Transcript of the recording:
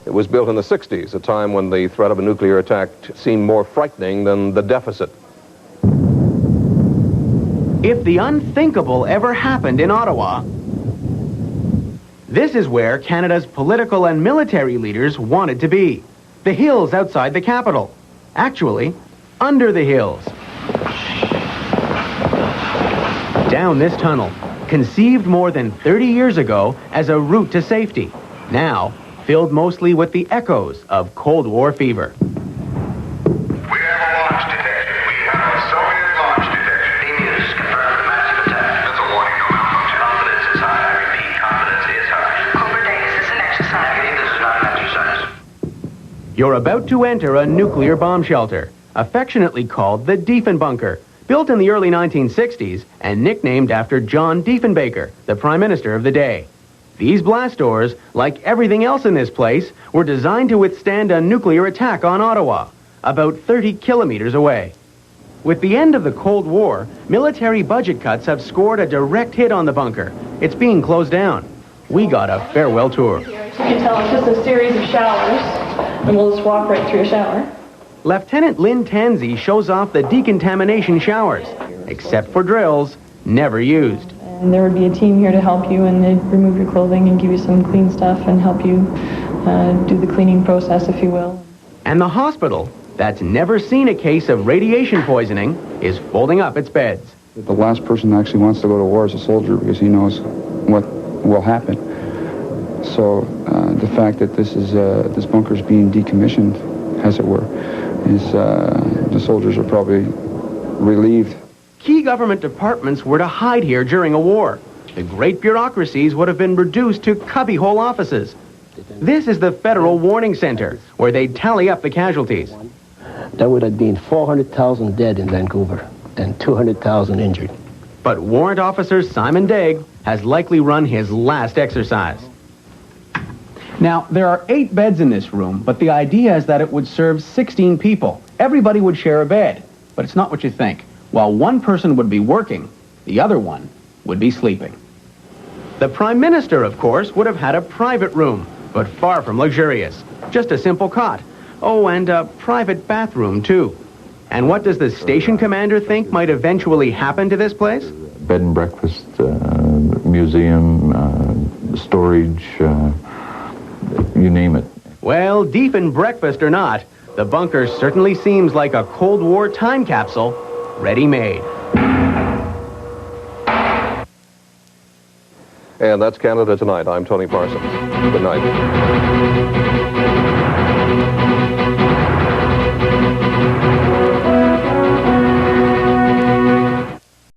It was built in the 60s, a time when the threat of a nuclear attack seemed more frightening than the deficit. If the unthinkable ever happened in Ottawa, this is where Canada's political and military leaders wanted to be. The hills outside the capital. Actually, under the hills. Down this tunnel, conceived more than 30 years ago as a route to safety, now filled mostly with the echoes of Cold War fever. We have a launch detection. We have a Soviet launch detection. News confirmed a massive attack. That's a warning, no malfunction. Confidence is high. I repeat, confidence is high. Cobra Day, is this an exercise? This is not an exercise. You're about to enter a nuclear bomb shelter, affectionately called the Diefenbunker, built in the early 1960s and nicknamed after John Diefenbunker, the Prime Minister of the day. These blast doors, like everything else in this place, were designed to withstand a nuclear attack on Ottawa, about 30 kilometers away. With the end of the Cold War, military budget cuts have scored a direct hit on the bunker. It's being closed down. We got a farewell tour. You can tell it's just a series of showers, and we'll just walk right through a shower. Lieutenant Lynn Tansey shows off the decontamination showers, except for drills, never used. And there would be a team here to help you, and they'd remove your clothing and give you some clean stuff and help you do the cleaning process, if you will. And the hospital, that's never seen a case of radiation poisoning, is folding up its beds. The last person that actually wants to go to war is a soldier because he knows what will happen. So the fact that this bunker is being decommissioned, as it were, is the soldiers are probably relieved. Key government departments were to hide here during a war. The great bureaucracies would have been reduced to cubbyhole offices. This is the Federal Warning Center, where they tally up the casualties. There would have been 400,000 dead in Vancouver and 200,000 injured. But Warrant Officer Simon Daig has likely run his last exercise. Now, there are 8 beds in this room, but the idea is that it would serve 16 people. Everybody would share a bed, but it's not what you think. While one person would be working, the other one would be sleeping. The Prime Minister, of course, would have had a private room, but far from luxurious. Just a simple cot. Oh, and a private bathroom, too. And what does the station commander think might eventually happen to this place? Bed and breakfast, museum, storage, you name it. Well, Diefen breakfast or not, the bunker certainly seems like a Cold War time capsule, ready-made. And that's Canada Tonight. I'm Tony Parsons. Good night.